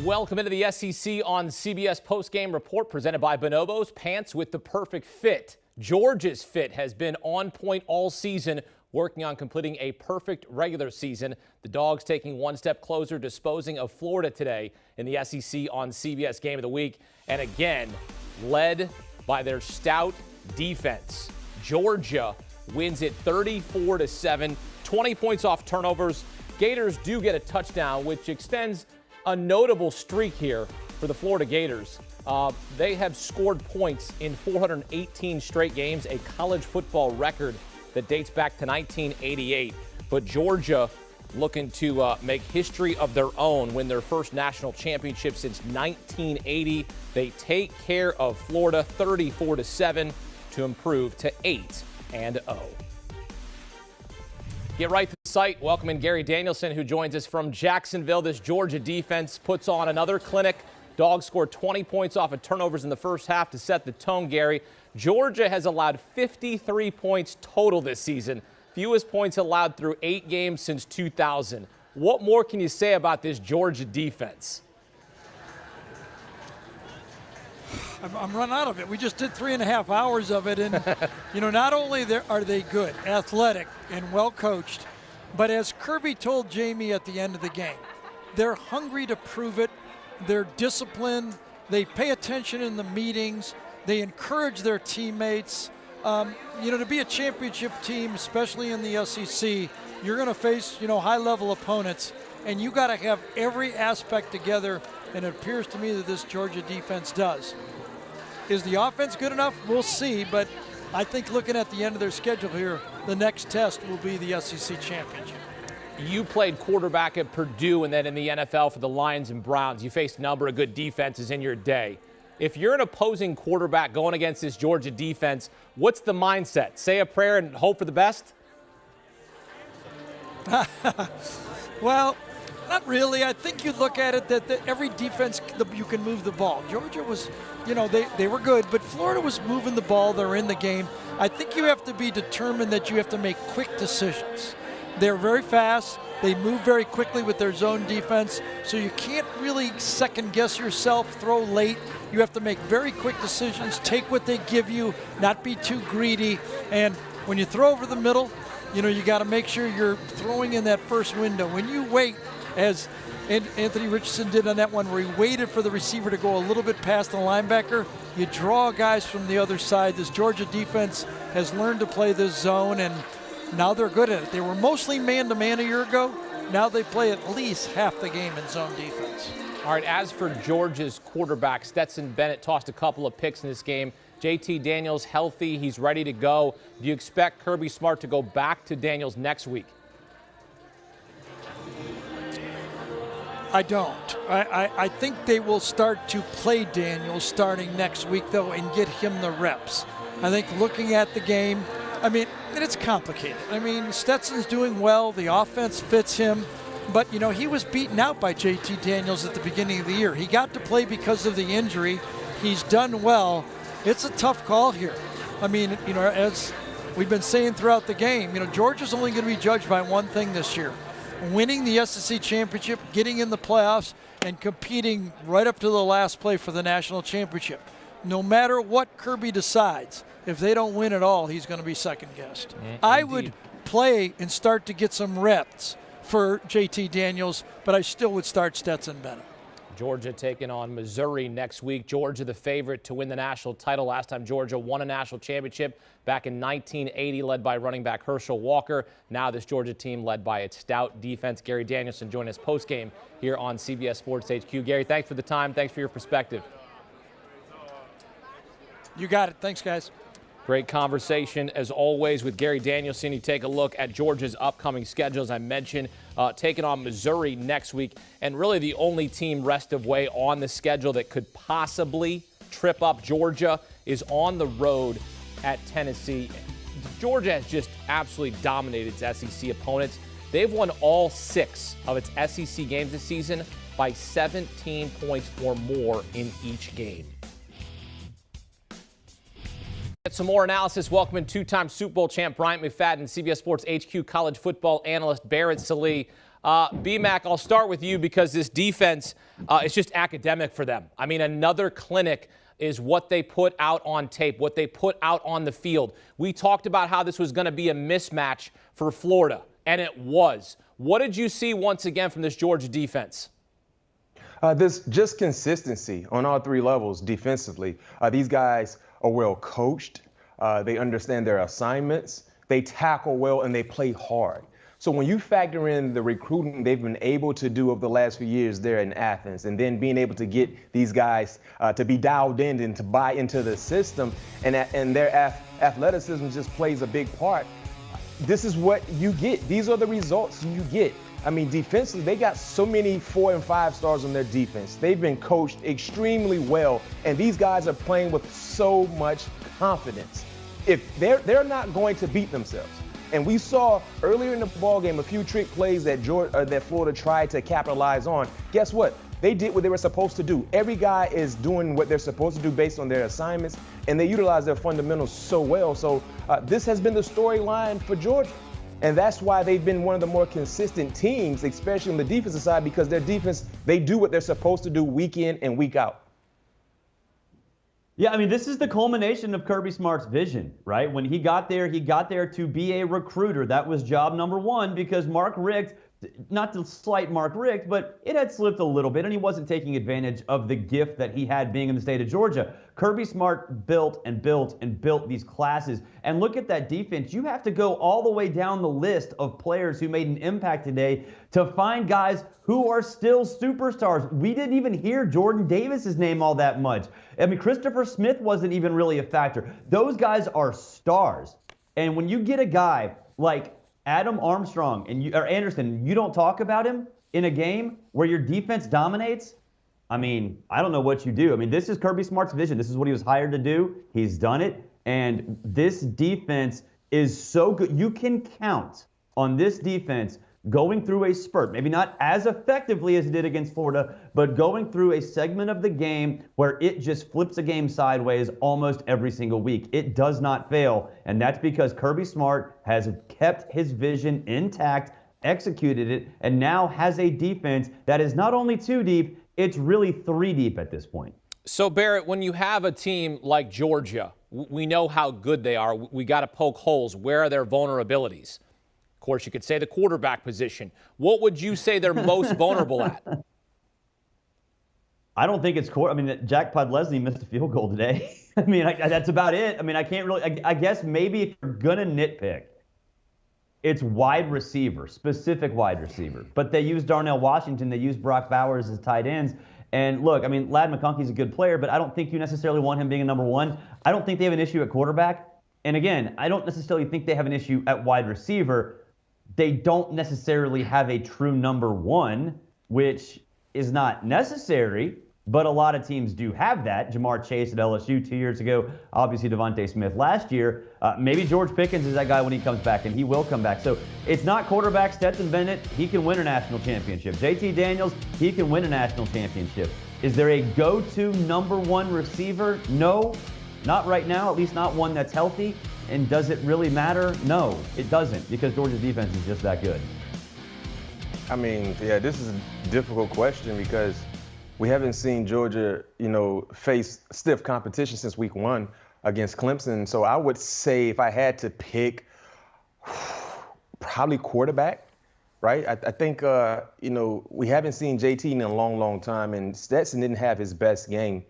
Welcome into the SEC on CBS Postgame Report presented by Bonobos, pants with the perfect fit. Georgia's fit has been on point all season, working on completing a perfect regular season. The Dogs taking one step closer, disposing of Florida today in the SEC on CBS Game of the Week. And again, led by their stout defense. Georgia wins it 34-7, 20 points off turnovers. Gators do get a touchdown, which extends a notable streak here for the Florida Gators. They have scored points in 418 straight games, a college football record that dates back to 1988. But Georgia looking to make history of their own, win their first national championship since 1980. They take care of Florida 34-7 to improve to 8-0. Get right to the site. Welcoming Gary Danielson, who joins us from Jacksonville. This Georgia defense puts on another clinic. Dogs scored 20 points off of turnovers in the first half to set the tone, Gary. Georgia has allowed 53 points total this season, fewest points allowed through 8 games since 2000. What more can you say about this Georgia defense? I'm run out of it. We just did 3.5 hours of it, and not only are they good, athletic, and well coached, but as Kirby told Jamie at the end of the game, they're hungry to prove it. They're disciplined. They pay attention in the meetings. They encourage their teammates. To be a championship team, especially in the SEC, you're going to face high-level opponents, and you got to have every aspect together. And it appears to me that this Georgia defense does. Is the offense good enough? We'll see, but I think looking at the end of their schedule here, the next test will be the SEC championship. You played quarterback at Purdue and then in the NFL for the Lions and Browns. You faced a number of good defenses in your day. If you're an opposing quarterback going against this Georgia defense, what's the mindset? Say a prayer and hope for the best? Well, not really. I think you look at it that every defense, you can move the ball. Georgia was, they were good, but Florida was moving the ball. They're in the game. I think you have to be determined that you have to make quick decisions. They're very fast. They move very quickly with their zone defense, so you can't really second-guess yourself, throw late. You have to make very quick decisions, take what they give you, not be too greedy. And when you throw over the middle, you got to make sure you're throwing in that first window. When you wait, as Anthony Richardson did on that one where he waited for the receiver to go a little bit past the linebacker, you draw guys from the other side. This Georgia defense has learned to play this zone, and now they're good at it. They were mostly man-to-man a year ago. Now they play at least half the game in zone defense. All right, as for Georgia's quarterback, Stetson Bennett tossed a couple of picks in this game. JT Daniels healthy. He's ready to go. Do you expect Kirby Smart to go back to Daniels next week? I don't. I think they will start to play Daniels starting next week, though, and get him the reps. I think looking at the game, it's complicated. Stetson's doing well. The offense fits him. But, he was beaten out by JT Daniels at the beginning of the year. He got to play because of the injury. He's done well. It's a tough call here. As we've been saying throughout the game, Georgia's only going to be judged by one thing this year: winning the SEC championship, getting in the playoffs, and competing right up to the last play for the national championship. No matter what Kirby decides, if they don't win at all, he's going to be second-guessed. I would play and start to get some reps for JT Daniels, but I still would start Stetson Bennett. Georgia taking on Missouri next week. Georgia the favorite to win the national title. Last time Georgia won a national championship back in 1980, led by running back Herschel Walker. Now this Georgia team led by its stout defense. Gary Danielson joined us post-game here on CBS Sports HQ. Gary, thanks for the time. Thanks for your perspective. You got it. Thanks, guys. Great conversation, as always, with Gary Danielson. You take a look at Georgia's upcoming schedule, as I mentioned, taking on Missouri next week, and really the only team rest of way on the schedule that could possibly trip up Georgia is on the road at Tennessee. Georgia has just absolutely dominated its SEC opponents. They've won all 6 of its SEC games this season by 17 points or more in each game. Some more analysis. Welcoming two-time Super Bowl champ Bryant McFadden, CBS Sports HQ college football analyst Barrett Sallee. B-Mac, I'll start with you because this defense is just academic for them. I mean, another clinic is what they put out on tape, what they put out on the field. We talked about how this was going to be a mismatch for Florida, and it was. What did you see once again from this Georgia defense? This just consistency on all three levels defensively. These guys are well coached. They understand their assignments. They tackle well and they play hard. So when you factor in the recruiting they've been able to do over the last few years there in Athens, and then being able to get these guys to be dialed in and to buy into the system, and their athleticism just plays a big part, this is what you get. These are the results you get. I mean, defensively, they got so many 4 and 5 stars on their defense. They've been coached extremely well, and these guys are playing with so much confidence. If they're not going to beat themselves. And we saw earlier in the ballgame a few trick plays that Florida tried to capitalize on. Guess what? They did what they were supposed to do. Every guy is doing what they're supposed to do based on their assignments, and they utilize their fundamentals so well. So this has been the storyline for Georgia. And that's why they've been one of the more consistent teams, especially on the defensive side, because their defense, they do what they're supposed to do week in and week out. Yeah, I mean, this is the culmination of Kirby Smart's vision, right? When he got there to be a recruiter. That was job number one because Mark Richt, not to slight Mark Richt, but it had slipped a little bit, and he wasn't taking advantage of the gift that he had being in the state of Georgia. Kirby Smart built and built and built these classes. And look at that defense. You have to go all the way down the list of players who made an impact today to find guys who are still superstars. We didn't even hear Jordan Davis's name all that much. I mean, Christopher Smith wasn't even really a factor. Those guys are stars. And when you get a guy like Adam Armstrong or Anderson, you don't talk about him in a game where your defense dominates, I mean, I don't know what you do. I mean, this is Kirby Smart's vision. This is what he was hired to do. He's done it. And this defense is so good. You can count on this defense going through a spurt, maybe not as effectively as it did against Florida, but going through a segment of the game where it just flips a game sideways almost every single week. It does not fail, and that's because Kirby Smart has kept his vision intact, executed it, and now has a defense that is not only 2 deep, it's really 3 deep at this point. So, Barrett, when you have a team like Georgia, we know how good they are. We got to poke holes. Where are their vulnerabilities? Of course, you could say the quarterback position. What would you say they're most vulnerable at? I don't think it's I mean, Jack Podlesny missed a field goal today. I mean, that's about it. I mean, I can't really. I guess maybe if you're gonna nitpick, it's wide receiver, specific wide receiver. But they use Darnell Washington. They use Brock Bowers as tight ends. And look, I mean, Ladd McConkey's a good player, but I don't think you necessarily want him being a number 1. I don't think they have an issue at quarterback. And again, I don't necessarily think they have an issue at wide receiver. They don't necessarily have a true number 1, which is not necessary, but a lot of teams do have that. Jamar Chase at LSU 2 years ago, obviously Devontae Smith last year. Maybe George Pickens is that guy when he comes back, and he will come back. So it's not quarterback Stetson Bennett. He can win a national championship. JT Daniels, he can win a national championship. Is there a go-to number 1 receiver? No, not right now, at least not one that's healthy. And does it really matter? No, it doesn't, because Georgia's defense is just that good. I mean, yeah, this is a difficult question because we haven't seen Georgia, face stiff competition since week 1 against Clemson. So I would say if I had to pick, probably quarterback, right? I think, we haven't seen JT in a long, long time, and Stetson didn't have his best game.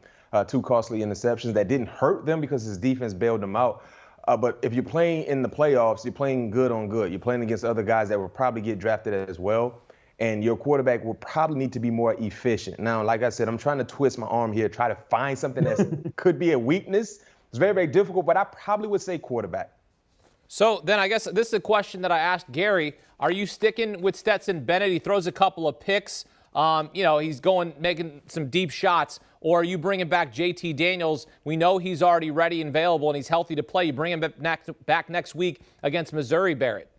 2 costly interceptions that didn't hurt them because his defense bailed them out. But if you're playing in the playoffs, you're playing good on good. You're playing against other guys that will probably get drafted as well. And your quarterback will probably need to be more efficient. Now, like I said, I'm trying to twist my arm here, try to find something that could be a weakness. It's very, very difficult, but I probably would say quarterback. So then I guess this is a question that I asked Gary. Are you sticking with Stetson Bennett? He throws a couple of picks. He's making some deep shots. Or are you bringing back JT Daniels? We know he's already ready and available, and he's healthy to play. You bring him back next week against Missouri, Barrett.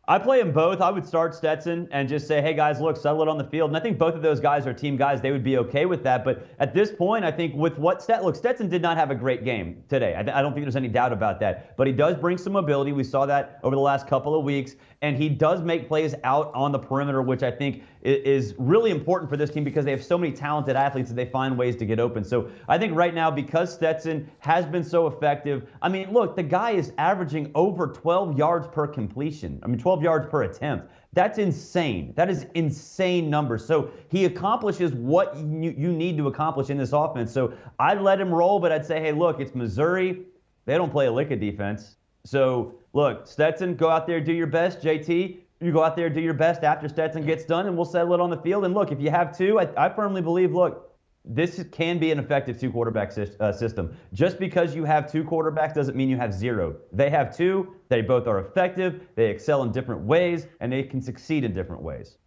I play them both. I would start Stetson and just say, hey, guys, look, settle it on the field. And I think both of those guys are team guys. They would be okay with that. But at this point, I think with what Stetson did not have a great game today. I don't think there's any doubt about that. But he does bring some mobility. We saw that over the last couple of weeks. And he does make plays out on the perimeter, which I think is really important for this team because they have so many talented athletes that they find ways to get open. So I think right now, because Stetson has been so effective, I mean, look, the guy is averaging over 12 yards per completion. 12 yards per attempt. That's insane. That is insane numbers. So he accomplishes what you need to accomplish in this offense. So I'd let him roll, but I'd say, hey, look, it's Missouri. They don't play a lick of defense. So, look, Stetson, go out there, do your best. JT, you go out there, do your best after Stetson gets done, and we'll settle it on the field. And, look, if you have two, I firmly believe, look, this can be an effective two-quarterback system. Just because you have two quarterbacks doesn't mean you have zero. They have two. They both are effective. They excel in different ways, and they can succeed in different ways.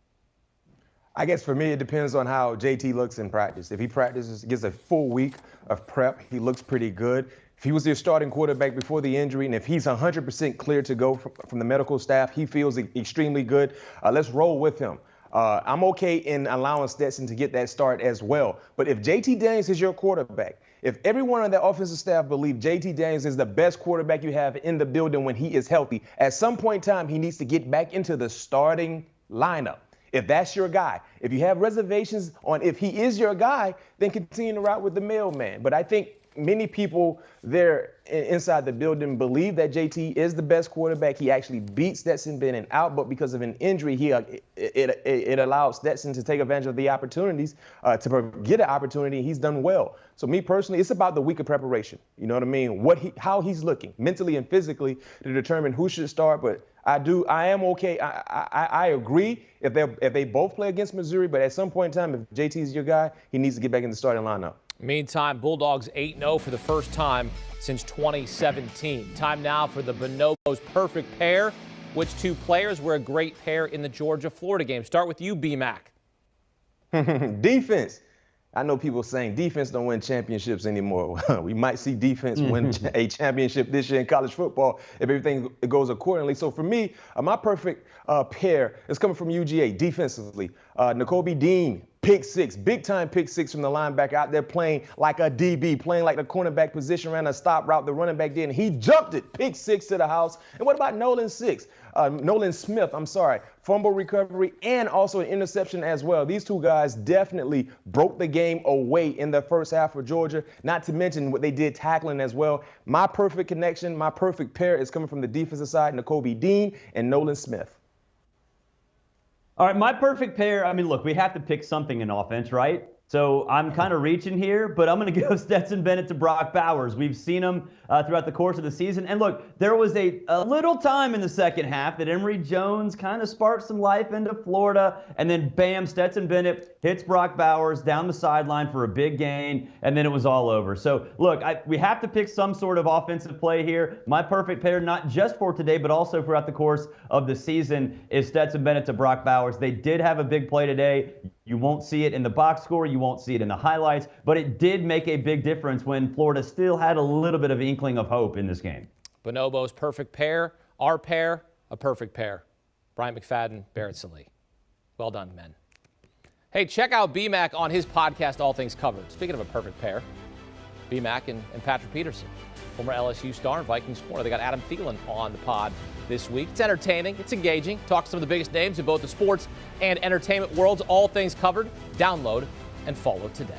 I guess for me, it depends on how JT looks in practice. If he practices, gets a full week of prep, he looks pretty good. If he was your starting quarterback before the injury, and if he's 100% clear to go from the medical staff, he feels extremely good. Let's roll with him. I'm okay in allowing Stetson to get that start as well. But if JT Daniels is your quarterback, if everyone on the offensive staff believe JT Daniels is the best quarterback you have in the building when he is healthy, at some point in time, he needs to get back into the starting lineup. If that's your guy, if you have reservations on if he is your guy, then continue to route with the mailman. But I think many people there inside the building believe that JT is the best quarterback. He actually beat Stetson Bennett out, but because of an injury, it allowed Stetson to take advantage of the opportunities, to get an opportunity. He's done well. So me personally, it's about the week of preparation. You know what I mean? How he's looking mentally and physically to determine who should start. But I am okay. I agree if they both play against Missouri, but at some point in time, if JT is your guy, he needs to get back in the starting lineup. Meantime, Bulldogs 8-0 for the first time since 2017. Time now for the Bonobos perfect pair. Which two players were a great pair in the Georgia-Florida game? Start with you, B-Mac. Defense. I know people saying defense don't win championships anymore. We might see defense win a championship this year in college football if everything goes accordingly. So for me, my perfect pair is coming from UGA defensively. Nakobe Dean, pick six, big-time pick six from the linebacker out there playing like a DB, playing like the cornerback position, ran a stop route, the running back did, and he jumped it, pick six to the house. And what about Nolan Smith, fumble recovery and also an interception as well. These two guys definitely broke the game away in the first half for Georgia, not to mention what they did tackling as well. My perfect connection, my perfect pair is coming from the defensive side, Nakobe Dean and Nolan Smith. All right, my perfect pair, look, we have to pick something in offense, right? So I'm kind of reaching here, but I'm going to go Stetson Bennett to Brock Bowers. We've seen him throughout the course of the season. And look, there was a little time in the second half that Emory Jones kind of sparked some life into Florida. And then, bam, Stetson Bennett hits Brock Bowers down the sideline for a big gain. And then it was all over. So, look, we have to pick some sort of offensive play here. My perfect pair, not just for today, but also throughout the course of the season, is Stetson Bennett to Brock Bowers. They did have a big play today. You won't see it in the box score. You won't see it in the highlights. But it did make a big difference when Florida still had a little bit of inkling of hope in this game. Bonobos perfect pair, our pair, a perfect pair. Brian McFadden, Barrett Salee. Well done, men. Hey, check out B-Mac on his podcast, All Things Covered. Speaking of a perfect pair, B-Mac and Patrick Peterson, former LSU star and Vikings corner. They got Adam Thielen on the pod this week. It's entertaining. It's engaging. Talk to some of the biggest names in both the sports and entertainment worlds. All Things Covered. Download and follow today.